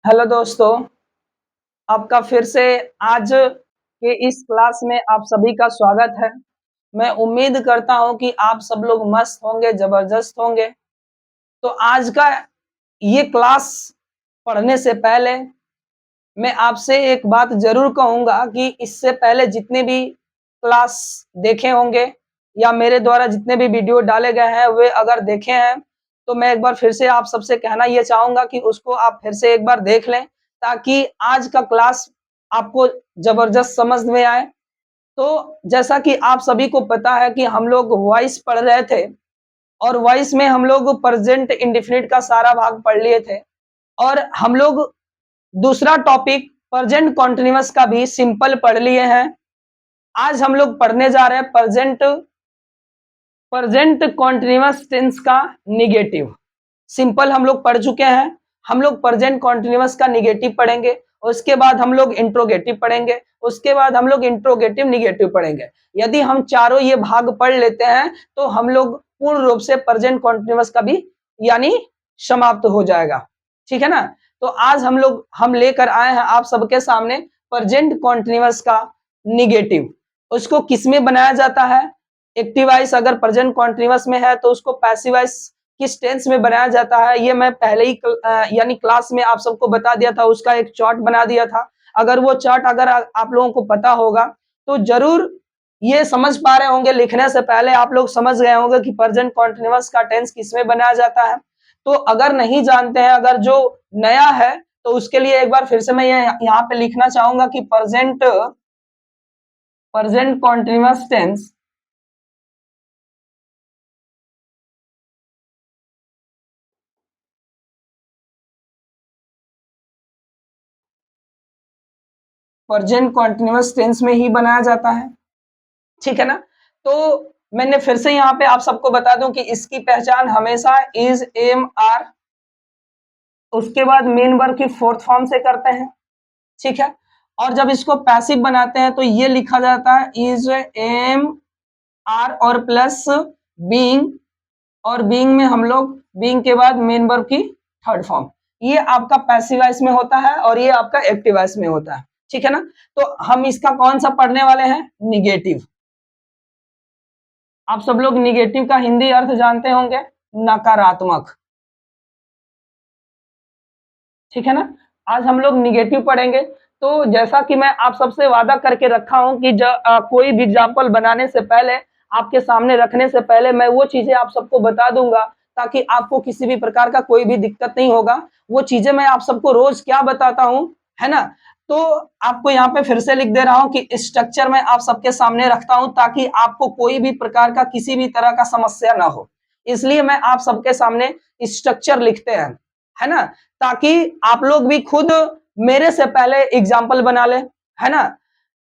Hello दोस्तों, आपका फिर से आज के इस क्लास में आप सभी का स्वागत है। मैं उम्मीद करता हूँ कि आप सब लोग मस्त होंगे, ज़बरदस्त होंगे। तो आज का ये क्लास पढ़ने से पहले मैं आपसे एक बात ज़रूर कहूँगा कि इससे पहले जितने भी क्लास देखे होंगे या मेरे द्वारा जितने भी वीडियो डाले गए हैं, वे अगर देखे हैं, तो मैं एक बार फिर से आप सबसे कहना ये चाहूँगा कि उसको आप फिर से एक बार देख लें, ताकि आज का क्लास आपको ज़बरदस्त समझ में आए। तो जैसा कि आप सभी को पता है कि हम लोग वॉइस पढ़ रहे थे और वॉइस में हम लोग प्रेज़ेंट इंडेफ़िनिट का सारा भाग पढ़ लिए थे और हम लोग दूसरा टॉपिक प्रेजेंट कॉन्टिन्यूअस का भी सिंपल पढ़ लिए हैं। आज हम लोग पढ़ने जा रहे हैं प्रेजेंट कॉन्टिन्यूअस टेंस का निगेटिव। सिंपल हम लोग पढ़ चुके हैं। हम लोग प्रेजेंट कॉन्टिन्यूअस का निगेटिव पढ़ेंगे, उसके बाद हम लोग इंट्रोगेटिव पढ़ेंगे, उसके बाद हम लोग इंट्रोगेटिव निगेटिव पढ़ेंगे। यदि हम चारों ये भाग पढ़ लेते हैं तो हम लोग पूर्ण रूप से प्रेजेंट कॉन्टिन्यूअस का भी यानी समाप्त हो जाएगा। ठीक है ना? तो आज हम लेकर आए हैं आप सबके सामने प्रेजेंट कॉन्टिन्यूअस का निगेटिव। उसको किसमें बनाया जाता है? एक्टिव वॉइस अगर प्रेजेंट कॉन्टिन्यूअस में है तो उसको पैसिव वॉइस किस टेंस में बनाया जाता है, ये मैं पहले ही यानी क्लास में आप सबको बता दिया था, उसका एक चार्ट बना दिया था। अगर वो चार्ट अगर आप लोगों को पता होगा तो जरूर ये समझ पा रहे होंगे, लिखने से पहले आप लोग समझ गए होंगे कि प्रेजेंट कॉन्टिन्यूअस का टेंस किसमें बनाया जाता है। तो अगर नहीं जानते हैं, अगर जो नया है, तो उसके लिए एक बार फिर से मैं यहाँ पे लिखना चाहूंगा कि present continuous tense present continuous tense में ही बनाया जाता है। ठीक है ना? तो मैंने फिर से यहाँ पे आप सबको बता दूं कि इसकी पहचान हमेशा इज, एम, आर, उसके बाद मेन वर्ब की फोर्थ फॉर्म से करते हैं। ठीक है? और जब इसको पैसिव बनाते हैं तो ये लिखा जाता है इज, एम, आर और प्लस बीइंग, और बीइंग में हम लोग बीइंग के बाद मेन वर्ब की थर्ड फॉर्म। ये आपका पैसिव वॉइस में होता है और ये आपका एक्टिव वॉइस में होता है। ठीक है ना? तो हम इसका कौन सा पढ़ने वाले हैं? निगेटिव। आप सब लोग निगेटिव का हिंदी अर्थ जानते होंगे, नकारात्मक। ठीक है ना? आज हम लोग निगेटिव पढ़ेंगे। तो जैसा कि मैं आप सबसे वादा करके रखा हूं कि कोई भी एग्जाम्पल बनाने से पहले, आपके सामने रखने से पहले मैं वो चीजें आप सबको बता दूंगा, ताकि आपको किसी भी प्रकार का कोई भी दिक्कत नहीं होगा। वो चीजें मैं आप सबको रोज क्या बताता हूं, है ना? तो आपको यहाँ पे फिर से लिख दे रहा हूं कि स्ट्रक्चर में आप सबके सामने रखता हूं, ताकि आपको कोई भी प्रकार का किसी भी तरह का समस्या ना हो। इसलिए मैं आप सबके सामने स्ट्रक्चर लिखते हैं, है ना? ताकि आप लोग भी खुद मेरे से पहले एग्जाम्पल बना ले, है ना?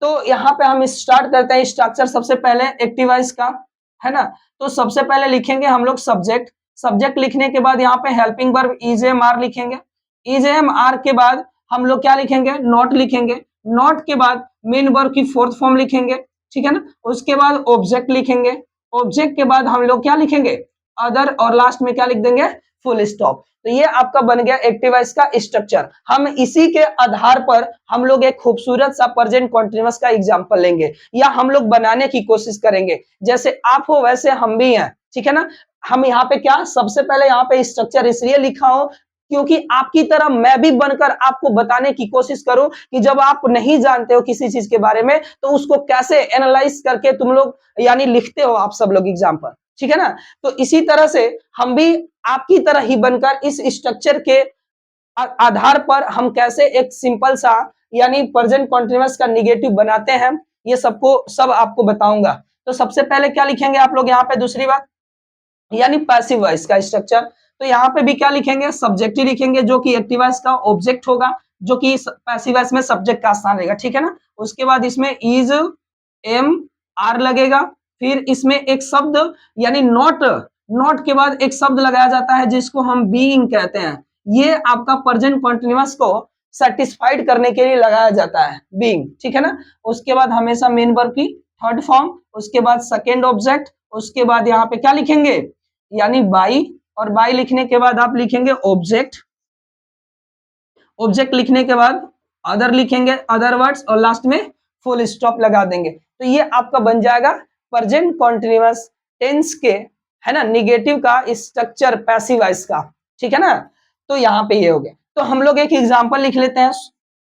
तो यहाँ पे हम स्टार्ट करते हैं स्ट्रक्चर सबसे पहले एक्टिव वॉइस का, है ना? तो सबसे पहले लिखेंगे हम लोग सब्जेक्ट। सब्जेक्ट लिखने के बाद यहाँ पे helping verb is, am, are लिखेंगे। इज, एम, आर के बाद हम लोग क्या लिखेंगे? नॉट लिखेंगे। नॉट के बाद मेन वर्ब की फोर्थ फॉर्म लिखेंगे। ठीक है ना? उसके बाद ऑब्जेक्ट लिखेंगे। ऑब्जेक्ट के बाद हम लोग क्या लिखेंगे? अदर, और लास्ट में क्या लिख देंगे? Full stop. तो ये आपका बन गया एक्टिव वॉइस का स्ट्रक्चर। हम इसी के आधार पर हम लोग एक खूबसूरत सा प्रेजेंट कॉन्टिन्यूअस का एग्जांपल लेंगे, या हम लोग बनाने की कोशिश करेंगे। जैसे आप हो वैसे हम भी हैं। ठीक है ना? हम यहाँ पे क्या सबसे पहले यहाँ पे स्ट्रक्चर इसलिए लिखा हो क्योंकि आपकी तरह मैं भी बनकर आपको बताने की कोशिश करूं कि जब आप नहीं जानते हो किसी चीज के बारे में, तो उसको कैसे एनालाइज करके तुम लोग यानी लिखते हो आप सब लोग एग्जाम्पल। ठीक है ना? तो इसी तरह से हम भी आपकी तरह ही बनकर इस स्ट्रक्चर के आधार पर हम कैसे एक सिंपल सा यानी प्रेजेंट कॉन्टिन्यूअस का निगेटिव बनाते हैं, ये सब आपको बताऊंगा। तो सबसे पहले क्या लिखेंगे आप लोग यहाँ पे? दूसरी बात यानी पैसिव वॉइस का स्ट्रक्चर। तो यहाँ पे भी क्या लिखेंगे? सब्जेक्ट ही लिखेंगे, जो कि एक्टिव वॉइस का ऑब्जेक्ट होगा, जो कि पैसिव वॉइस में सब्जेक्ट का स्थान रहेगा। ठीक है ना? उसके बाद इसमें इज, एम, आर लगेगा। फिर इसमें एक शब्द यानी नॉट, नॉट के बाद एक शब्द लगाया जाता है जिसको हम बीइंग कहते हैं। ये आपका प्रेजेंट कॉन्टिन्यूअस को सेटिस्फाइड करने के लिए लगाया जाता है, बीइंग। ठीक है ना? उसके बाद हमेशा मेन वर्ब की थर्ड फॉर्म, उसके बाद सेकेंड ऑब्जेक्ट, उसके बाद यहाँ पे क्या लिखेंगे? यानी बाई, और बाई लिखने के बाद आप लिखेंगे ऑब्जेक्ट। ऑब्जेक्ट लिखने के बाद अदर लिखेंगे, अदर वर्ड्स, और लास्ट में फुल स्टॉप लगा देंगे। तो ये आपका बन जाएगा प्रेजेंट कॉन्टिन्यूअस टेंस के, है ना, निगेटिव का स्ट्रक्चर पैसिव वॉइस का, ठीक है ना। तो यहाँ पे ये हो गया। तो हम लोग एक एग्जांपल लिख लेते हैं,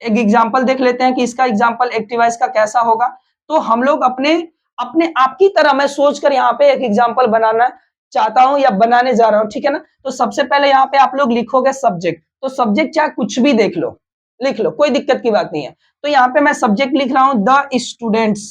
एक एग्जांपल देख लेते हैं कि इसका एग्जांपल एक्टिव वॉइस का कैसा होगा। तो हम लोग अपने अपने आप की तरह मैं सोचकर यहाँ पे एक एग्जांपल बनाना चाहता हूँ या बनाने जा रहा हूँ, ठीक है ना। तो सबसे पहले यहाँ पे आप लोग लिखोगे सब्जेक्ट, तो सब्जेक्ट चाहे कुछ भी देख लो, लिख लो, कोई दिक्कत की बात नहीं है। तो यहाँ पे मैं सब्जेक्ट लिख रहा हूँ द स्टूडेंट्स।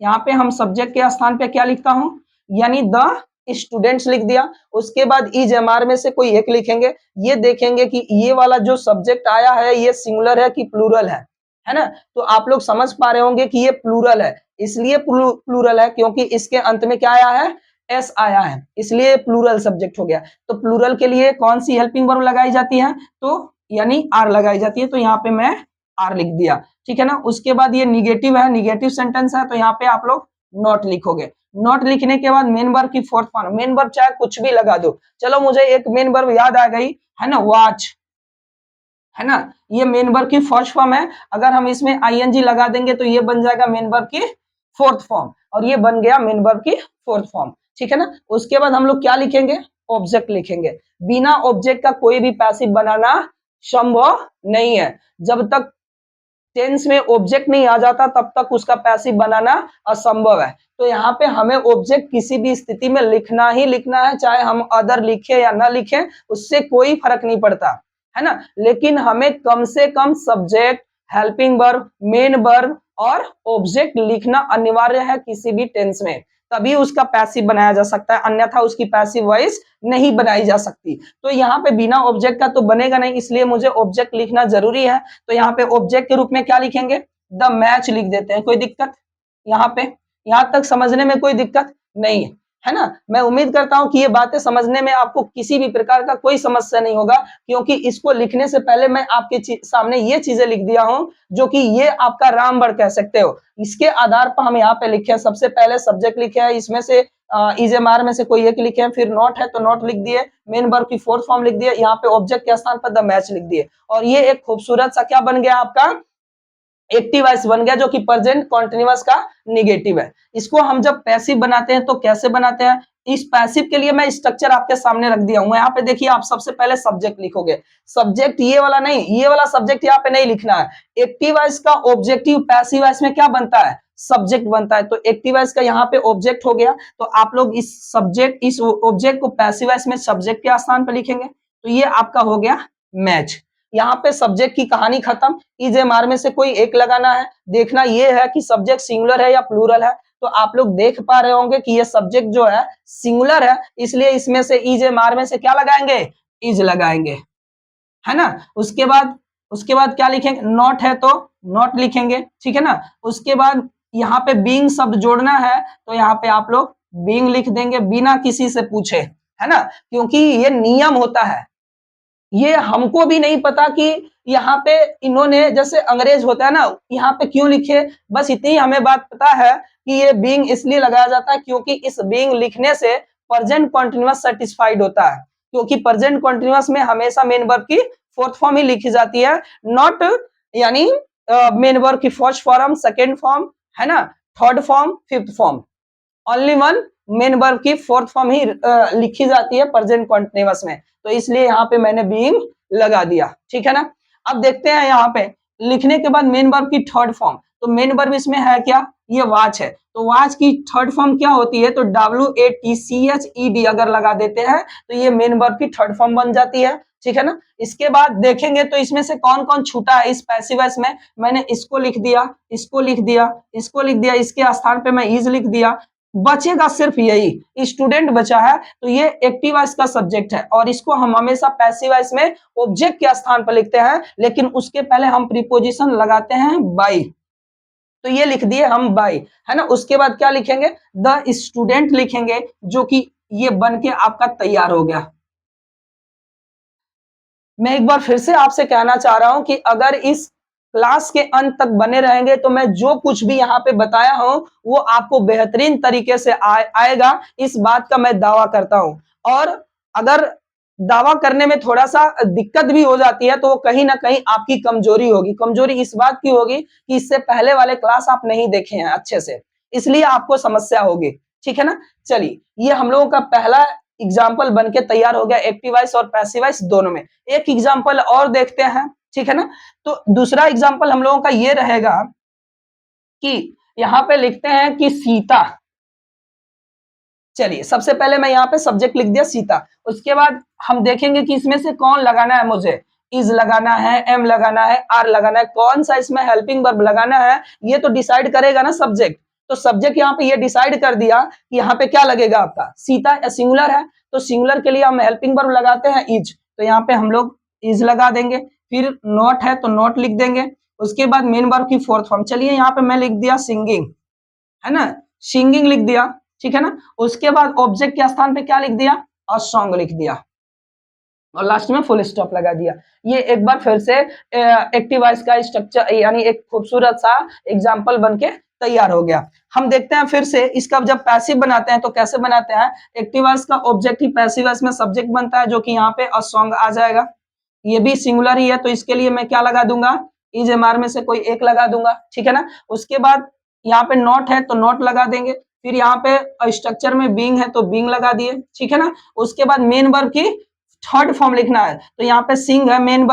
यहाँ पे हम सब्जेक्ट के स्थान पे क्या लिखता हूँ, यानी द स्टूडेंट्स लिख दिया। उसके बाद इज एम आर में से कोई एक लिखेंगे, ये देखेंगे कि ये वाला जो सब्जेक्ट आया है ये सिंगुलर है कि प्लूरल है ना। तो आप लोग समझ पा रहे होंगे कि ये प्लूरल है, इसलिए प्लूरल है क्योंकि इसके अंत में क्या आया है, एस आया है, इसलिए प्लूरल सब्जेक्ट हो गया। तो प्लूरल के लिए कौन सी हेल्पिंग वर्ब लगाई जाती है, तो यानी आर लगाई जाती है। तो यहाँ पे मैं आर लिख दिया, ठीक है ना। उसके बाद ये निगेटिव है, निगेटिव सेंटेंस है, तो यहाँ पे आप लोग नॉट लिखोगे। नॉट लिखने के बाद मेन वर्ब की फोर्थ फॉर्म, मेन वर्ब चाहे कुछ भी लगा दो। चलो मुझे एक मेन वर्ब याद आ गई, है ना, वॉच, है ना, ये मेन वर्ब की फर्स्ट फॉर्म है। अगर हम इसमें आईएनजी लगा देंगे तो ये बन जाएगा मेन वर्ब की फोर्थ फॉर्म, और ये बन गया मेन वर्ब की फोर्थ फॉर्म, ठीक है ना। उसके बाद हम लोग क्या लिखेंगे, ऑब्जेक्ट लिखेंगे। बिना ऑब्जेक्ट का कोई भी पैसिव बनाना संभव नहीं है। जब तक टेंस में ऑब्जेक्ट नहीं आ जाता तब तक उसका पैसिव बनाना असंभव है। तो यहाँ पे हमें ऑब्जेक्ट किसी भी स्थिति में लिखना ही लिखना है, चाहे हम अदर लिखे या ना लिखे, उससे कोई फर्क नहीं पड़ता, है ना। लेकिन हमें कम से कम subject, helping verb, main verb और ऑब्जेक्ट लिखना अनिवार्य है किसी भी टेंस में, तभी उसका पैसिव बनाया जा सकता है, अन्यथा उसकी पैसिव वॉइस नहीं बनाई जा सकती। तो यहाँ पे बिना ऑब्जेक्ट का तो बनेगा नहीं, इसलिए मुझे ऑब्जेक्ट लिखना जरूरी है। तो यहाँ पे ऑब्जेक्ट के रूप में क्या लिखेंगे, द मैच लिख देते हैं। कोई दिक्कत यहाँ पे, यहाँ तक समझने में कोई दिक्कत नहीं है ना। मैं उम्मीद करता हूं कि ये बातें समझने में आपको किसी भी प्रकार का कोई समस्या नहीं होगा, क्योंकि इसको लिखने से पहले मैं आपके सामने ये चीजें लिख दिया हूं जो कि ये आपका रामबाण कह सकते हो। इसके आधार पर हम यहाँ पे लिखे हैं, सबसे पहले सब्जेक्ट लिखे हैं, इसमें से इज एम आर में से कोई एक लिखे हैं, फिर नॉट है तो नॉट लिख दिए, मेन वर्ब की फोर्थ फॉर्म लिख दिए, यहाँ पे ऑब्जेक्ट के स्थान पर द मैच लिख दिए, और ये एक खूबसूरत सा क्या बन गया आपका एक्टिव वॉइस बन गया, जो कि प्रेजेंट कॉन्टिन्यूअस का निगेटिव है। इसको हम जब पैसिव बनाते हैं तो कैसे बनाते हैं, इस पैसिव के लिए मैं स्ट्रक्चर आपके सामने रख दिया हूं। यहाँ पे देखिए, आप सबसे पहले सब्जेक्ट लिखोगे, सब्जेक्ट ये वाला नहीं, ये वाला सब्जेक्ट यहाँ पे नहीं लिखना है। एक्टिव वॉइस का ऑब्जेक्टिव पैसिव वॉइस में क्या बनता है, सब्जेक्ट बनता है। तो एक्टिव वॉइस का यहाँ पे ऑब्जेक्ट हो गया, तो आप लोग इस सब्जेक्ट, इस ऑब्जेक्ट को पैसिव वॉइस में सब्जेक्ट के स्थान पर लिखेंगे। तो ये आपका हो गया मैच। यहाँ पे सब्जेक्ट की कहानी खत्म, इज एम आर में से कोई एक लगाना है, देखना ये है कि सब्जेक्ट सिंगुलर है या प्लूरल है। तो आप लोग देख पा रहे होंगे कि ये सब्जेक्ट जो है सिंगुलर है, इसलिए इसमें से इज एम आर में से क्या लगाएंगे, इज लगाएंगे, है ना। उसके बाद क्या लिखेंगे, नॉट है तो नॉट लिखेंगे, ठीक है ना। उसके बाद यहाँ पे बीइंग शब्द जोड़ना है, तो यहाँ पे आप लोग बीइंग लिख देंगे बिना किसी से पूछे, है ना, क्योंकि ये नियम होता है। ये हमको भी नहीं पता कि यहाँ पे इन्होंने, जैसे अंग्रेज होता है ना, यहाँ पे क्यों लिखे, बस इतनी हमें बात पता है कि ये बीइंग इसलिए लगाया जाता है क्योंकि इस बीइंग लिखने से प्रेजेंट कंटीन्यूअस सेटिस्फाइड होता है, क्योंकि प्रेजेंट कंटीन्यूअस में हमेशा मेन वर्ब की फोर्थ फॉर्म ही लिखी जाती है, नॉट यानी मेन वर्ब की फर्स्ट फॉर्म, सेकेंड फॉर्म, है ना, third form, fifth form, only one main verb की फोर्थ फॉर्म ही लिखी जाती है प्रेजेंट कंटीन्यूअस में। तो इसलिए यहाँ पे मैंने बीइंग लगा दिया, ठीक है ना। अब देखते हैं यहाँ पे लिखने के बाद मेन वर्ब की थर्ड फॉर्म, तो मेन वर्ब इसमें है क्या, ये वॉच है, तो वॉच की थर्ड फॉर्म क्या होती है, तो WATCHED अगर लगा देते हैं तो ये मेन वर्ब की थर्ड फॉर्म बन जाती है, ठीक है ना। इसके बाद देखेंगे तो इसमें से कौन कौन छूटा है इस पैसिव वॉइस में, मैंने इसको लिख दिया, इसको लिख दिया, इसको लिख दिया, इसके स्थान पे मैं इज लिख दिया, बचेगा सिर्फ यही स्टूडेंट बचा है। तो ये एक्टिव वॉइस का सब्जेक्ट है, और इसको हम हमेशा पैसिव वॉइस में ऑब्जेक्ट के स्थान पर लिखते हैं, लेकिन उसके पहले हम प्रीपोजिशन लगाते हैं बाय। तो ये लिख दिए हम बाय, है ना। उसके बाद क्या लिखेंगे, द स्टूडेंट लिखेंगे, जो कि ये बन के आपका तैयार हो गया। मैं एक बार फिर से आपसे कहना चाह रहा हूं कि अगर इस क्लास के अंत तक बने रहेंगे तो मैं जो कुछ भी यहाँ पे बताया हूं वो आपको बेहतरीन तरीके से आएगा, इस बात का मैं दावा करता हूं। और अगर दावा करने में थोड़ा सा दिक्कत भी हो जाती है, तो वो कहीं ना कहीं आपकी कमजोरी होगी। कमजोरी इस बात की होगी कि इससे पहले वाले क्लास आप नहीं देखे हैं अच्छे से, इसलिए आपको समस्या होगी। ठीक है ना। चलिए, ये हम लोगों का पहला एग्जाम्पल बन के तैयार हो गया, एक्टिव वॉइस और पैसिव वॉइस दोनों में। एक एग्जाम्पल और देखते हैं। ठीक है ना। तो दूसरा एग्जाम्पल हम लोगों का ये रहेगा कि यहाँ पे लिखते हैं कि सीता। चलिए, सबसे पहले मैं यहाँ पे सब्जेक्ट लिख दिया सीता। उसके बाद हम देखेंगे कि इसमें से कौन लगाना है मुझे। इज लगाना है, एम लगाना है, आर लगाना है, कौन सा इसमें हेल्पिंग वर्ब लगाना है, ये तो डिसाइड करेगा ना सब्जेक्ट। तो सब्जेक्ट यहाँ पे ये डिसाइड कर दिया कि यहाँ पे क्या लगेगा आपका, सीता या सिंगुलर है, तो सिंगुलर के लिए हम हेल्पिंग वर्ब लगाते हैं इज, तो यहाँ पे हम लोग इज लगा देंगे। फिर नॉट है तो नॉट लिख देंगे। उसके बाद मेन वर्ब की फोर्थ फॉर्म, चलिए यहाँ पे मैं लिख दिया सिंगिंग, है ना, सिंगिंग लिख दिया। ठीक है ना। उसके बाद ऑब्जेक्ट के स्थान पे क्या लिख दिया, अ सॉन्ग लिख दिया, और लास्ट में फुल स्टॉप लगा दिया। ये एक बार फिर से एक्टिव वॉइस का स्ट्रक्चर यानी एक खूबसूरत सा एग्जांपल बनके तैयार हो गया। हम देखते हैं फिर से इसका जब पैसिव बनाते हैं तो कैसे बनाते हैं। एक्टिव वॉइस का ऑब्जेक्ट ही पैसिव वॉइस में सब्जेक्ट बनता है, जो कि यहाँ पे अ सॉन्ग आ जाएगा। ये भी सिंगुलर ही है, तो इसके लिए मैं क्या लगा दूंगा, इज एम आर में से कोई एक लगा दूंगा। ठीक है ना। उसके बाद यहाँ पे नॉट है तो नॉट लगा देंगे। फिर यहाँ पे स्ट्रक्चर में बीइंग है तो बीइंग लगा दिए। ठीक है ना। उसके बाद मेन वर्ब की थर्ड फॉर्म लिखना है, तो यहाँ पे सिंग है, मेन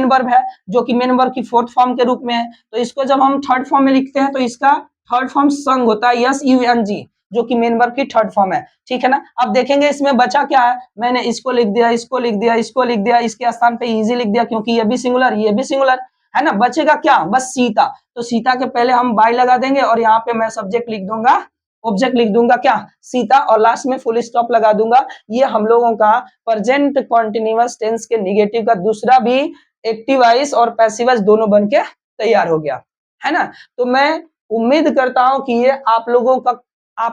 वर्ब है, जो कि मेन वर्ब की फोर्थ फॉर्म के रूप में है। तो इसको जब हम थर्ड फॉर्म में लिखते हैं तो इसका थर्ड फॉर्म संग होता है, यस यू एन जी, जो कि मेन वर्ब की थर्ड फॉर्म है। ठीक है ना। अब देखेंगे इसमें बचा क्या है, मैंने इसको लिख दिया, इसको लिख दिया, इसको लिख दिया, इसके स्थान पे इजी लिख दिया, क्योंकि ये भी सिंगुलर, ये भी सिंगुलर है ना। बचेगा क्या, बस सीता। तो सीता के पहले हम बाय लगा देंगे, और यहाँ पे मैं सब्जेक्ट लिख दूंगा, ऑब्जेक्ट लिख दूंगा क्या, सीता, और लास्ट में फुल स्टॉप लगा दूंगा। ये हम लोगों का प्रेजेंट कॉन्टिन्यूअस टेंस के निगेटिव का दूसरा भी एक्टिव वॉइस और पैसिव वॉइस दोनों बन के तैयार हो गया, है ना। तो मैं उम्मीद करता हूं कि ये आप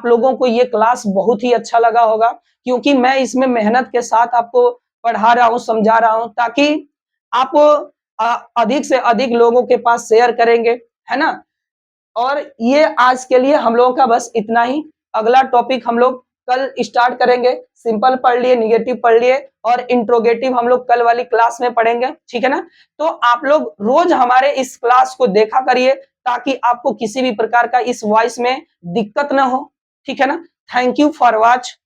लोगों को ये क्लास बहुत ही अच्छा लगा होगा, क्योंकि मैं इसमें मेहनत के साथ आपको पढ़ा रहा हूं, समझा रहा हूं, ताकि आप अधिक से अधिक लोगों के पास शेयर करेंगे, है ना। और ये आज के लिए हम लोगों का बस इतना ही। अगला टॉपिक हम लोग कल स्टार्ट करेंगे। सिंपल पढ़ लिए, निगेटिव पढ़ लिए, और इंट्रोगेटिव हम लोग कल वाली क्लास में पढ़ेंगे। ठीक है ना। तो आप लोग रोज हमारे इस क्लास को देखा करिए, ताकि आपको किसी भी प्रकार का इस वॉइस में दिक्कत ना हो। ठीक है ना। Thank you for watch.